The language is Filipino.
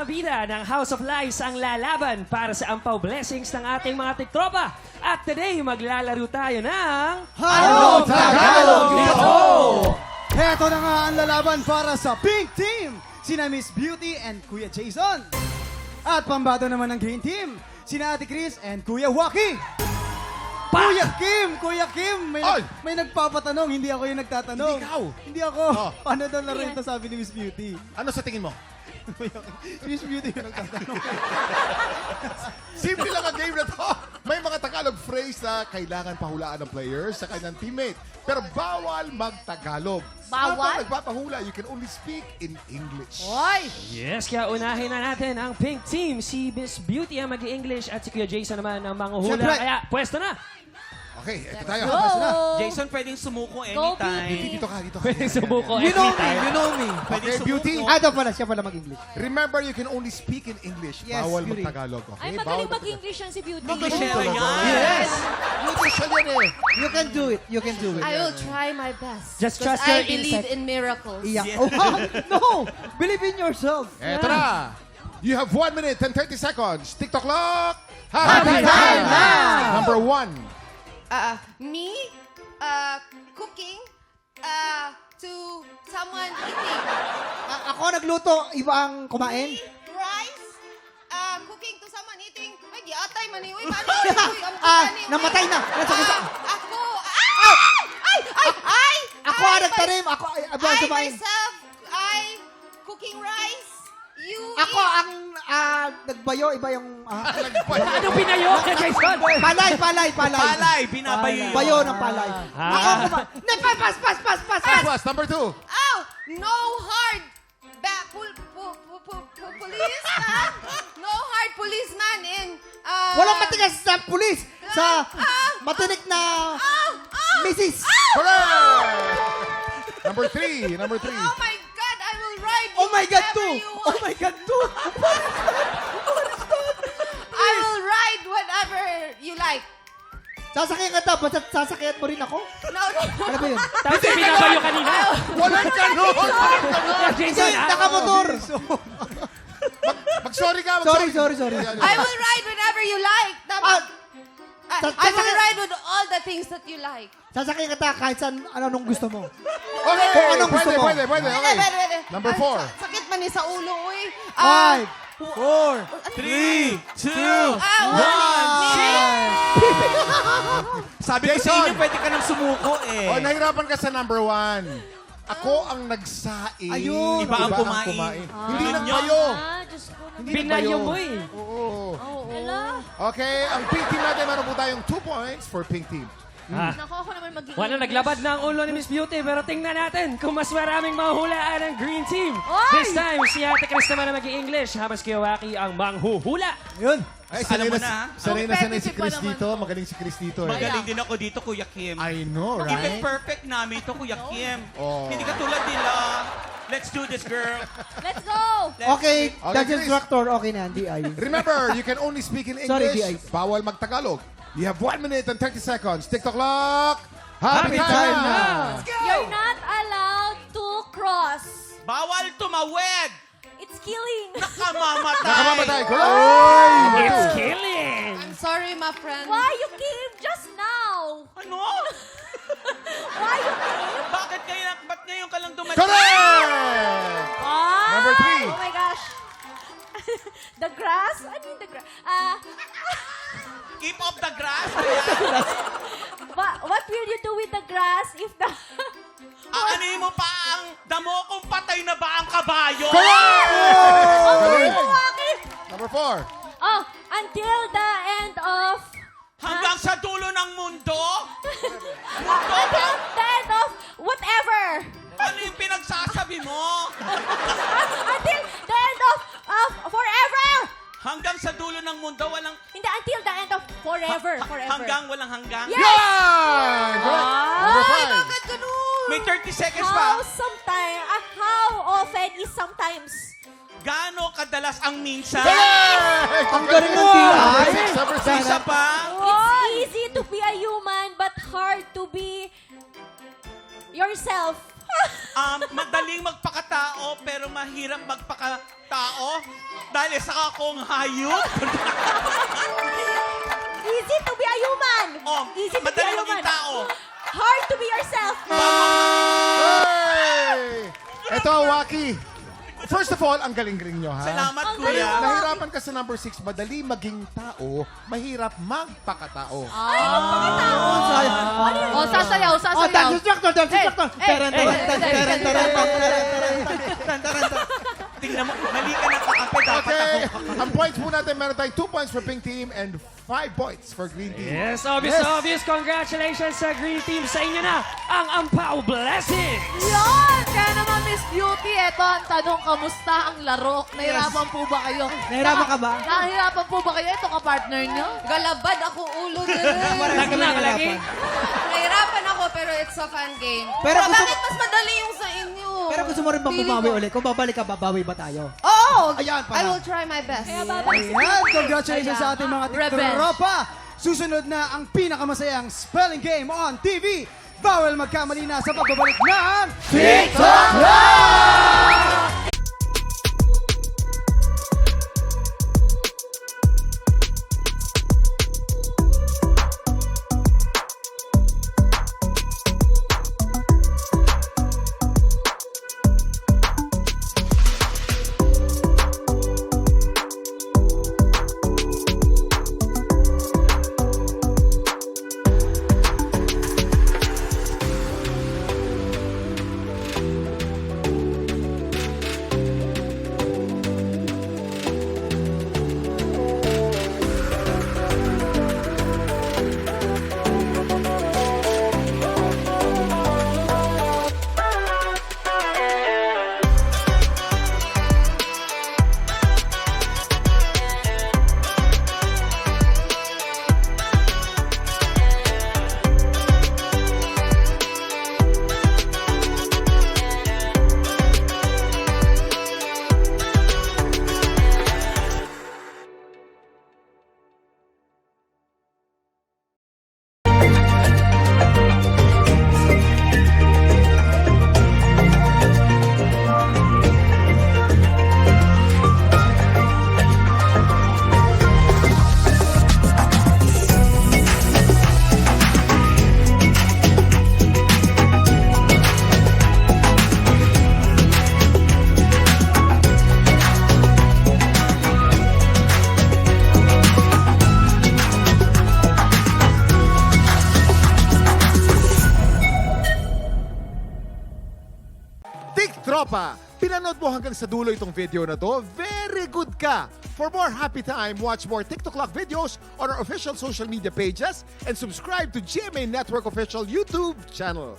bida ng House of Lies ang lalaban para sa ampaw blessings ng ating mga tiktropa. At today, maglalaro tayo ng... Hello, Tagalog Dito! Heto na nga ang lalaban para sa Pink Team, sina Miss Beauty and Kuya Jason. At pambato naman ng Green Team, sina Ate Chris and Kuya Waki. Kuya Kim, may nagpapatanong, hindi ako yung nagtatanong. Hindi ikaw. Hindi ako. Oh. Paano daw laro ito, sabi ni Miss Beauty? Ano sa tingin mo? Miss Beauty yung nagtatanong. Simple lang ang game na to. May mga Tagalog phrase na kailangan pahulaan ng players sa kanyang teammate. Pero bawal mag-Tagalog. Bawal? Habang nagpapahula, you can only speak in English. Hoy! Yes, kaya unahin na natin ang Pink Team. Si Miss Beauty ang mag-English at si Kuya Jason naman ang manguhula. Siyempre. Kaya, pwesto na. Okay, ito tayo. Go! Jason, pwedeng sumuko Go, anytime. Beauty. Dito ka, dito ka. Pwedeng sumuko You know me, anytime. you know me. Okay, Beauty. Ito pala, siya pala mag-English. Remember, you can only speak in English. Yes, Bawal Beauty. mag-Tagalog. Okay? Ay, magaling mag-English yan si Beauty. Mag-share yan. Yes! Beauty siya yan eh. You can do it, you can do it. I will try my best. Just because trust your I believe instinct. in miracles. Iyak. Yes. Oh, no! Believe in yourself. Eto na. You have 1 minute and 30 seconds. TikTok clock. Happy time now! Number 1. Me, cooking, to someone eating. Ako nagluto, iba ang kumain. Rice, cooking to someone eating. Ay, di atay mani. Uy, paano? Uy, ang Namatay na. Ako, ay! Ako ang nagtanim. Ako ang I kumain. myself, cooking rice. You Ako eat. ang nagbayo, iba yung... Ano pinayo ka, Jason? palay. Palay, binabayo yun. Bayo ng palay. Ako kumain. Pas. Plus, number 2. Oh, no hard policeman. No hard policeman in Walang matigas sa pulis. Sa matinik na misis. Correct! Number 3. Oh my God, I will ride you Oh my God, wherever too. you Oh want. my God, too. I will ride whatever you like. Sasakyan ka dapat, sasakyan mo rin ako. No. Ano ba yun? Tapos yung binabayo kanina. Walang ganon! Kuya Jason, Hindi, nakamotor. Mag-sorry ka. Sorry. I will ride whenever you like. I will ride with all the things that you like. Sasakyan kita kahit saan, anong gusto mo. Okay, Kung anong gusto mo. pwede. Okay. Pwede. Number Ay, 4. Sakit man ni sa ulo, uy. 5, 4, 3, 2, Sabi ko sa Jason. inyo, pwede ka nang sumuko eh. Oh, nahirapan ka sa number 1. Ako ang nagsaing. Ayun. Iba ang kumain. Hindi Yun nagbayo. Diyos ko. Hindi Binayo nagbayo. mo eh. Oo. Hello? Okay, ang pink team natin, meron po tayong 2 points for pink team. Naku, ako naman mag-English. Wala naglabad na ang ulo ni Miss Beauty, pero tingnan natin kung mas maraming mahuhulaan ang Green Team. Oy! This time, si Ate Chris naman ang mag-i-English, habang si Kuya Waki ang manghuhula. Yun. Ay, Alam mo na, sanay si Competitive Chris pa naman dito. to. Magaling si Chris dito eh. Magaling din ako dito, Kuya Kim. I know, Even right? perfect namin to, Kuya Kim. Oh. Hindi ka tulad nila. Let's do this, girl. Let's go! Okay, Okay, judge Chris. instructor, okay na, hindi ay. Remember, you can only speak in Sorry, English. DI. Bawal mag-Tagalog. You have 1 minute and 30 seconds. TikTok clock. Happy Happy time time na! na! You're not allowed to cross. Bawal tumawid. It's killing. Nakamamatay. Nakamamatay. Correct! It's killing! I'm sorry, my friend. Why you came just now? Ano? Why you came? Ba't ngayon ka lang dumating? Correct! Number 3. Oh my gosh. The grass? I mean the grass. Keep off the grass. What will you do with the grass if the... Aanihin mo pa ang damo kung patay na ba ang kabayo? Correct! Bakit? Number 4. Oh, until the end of... Hanggang sa dulo ng mundo? Until the end of whatever. Ano yung pinagsasabi mo? Until the end of forever. Hanggang sa dulo ng mundo, walang... Hindi, until the end of forever. Hanggang, walang hanggang? Yes! Yan! Correct! Number 5. Bakit ganun? May 30 seconds How pa. sometimes, how often is sometimes? Gaano kadalas ang minsan? Correct! Ang galing ng Number DI. 6. Number 6. Isa pa? It's easy to be a human but hard to be yourself. Madaling magpakatao pero mahirap mahirap magpakatao dahil isa akong hayop. Easy to be a human. Oh, Easy to be a madali human. maging tao. Hard to be yourself. Hey! Ito, Waki. First of all, ang galing-galing nyo, ha? Salamat, Ang kuya. galing mo. Nahirapan ka sa number 6, madali maging tao, mahirap magpakatao. Oh, sasayaw, sasayaw. dance instructor, dance instructor. Tingnan mo, mali ka na kakampi. Dapat Okay, ako. ang points po natin, meron tayong 2 points for Pink Team and 5 points for Green Team. Yes, obvious. Congratulations sa Green Team. Sa inyo na ang Ampaw Blessings. Yun! Kaya naman, Miss Beauty, eto ang tanong, kamusta ang laro? Nahirapan po ba kayo? Nahirapan ka ba? Nahirapan po ba kayo? Ito ka-partner nyo? Galabad ako ulo din. Nagnak lagi. Nahirapan ako, pero it's a fun game. Pero gusto bakit mas madali yung sa inyo? Pero gusto mo rin bang Feeling bumawi ko- ulit? Kung babalik ka, babawi ba tayo? Oo! Ayan pala. I will try my best. Kaya babalik Ayan, congratulations sa ating mga Revenge. tiktropa. Susunod na ang pinakamasayang spelling game on TV. Bawal magkamali na sa pagbabalik ng TikTok Live! Tropa, pinanood mo hanggang sa dulo itong video na to? Very good ka! For more happy time, watch more TikTok Clock videos on our official social media pages and subscribe to GMA Network official YouTube channel.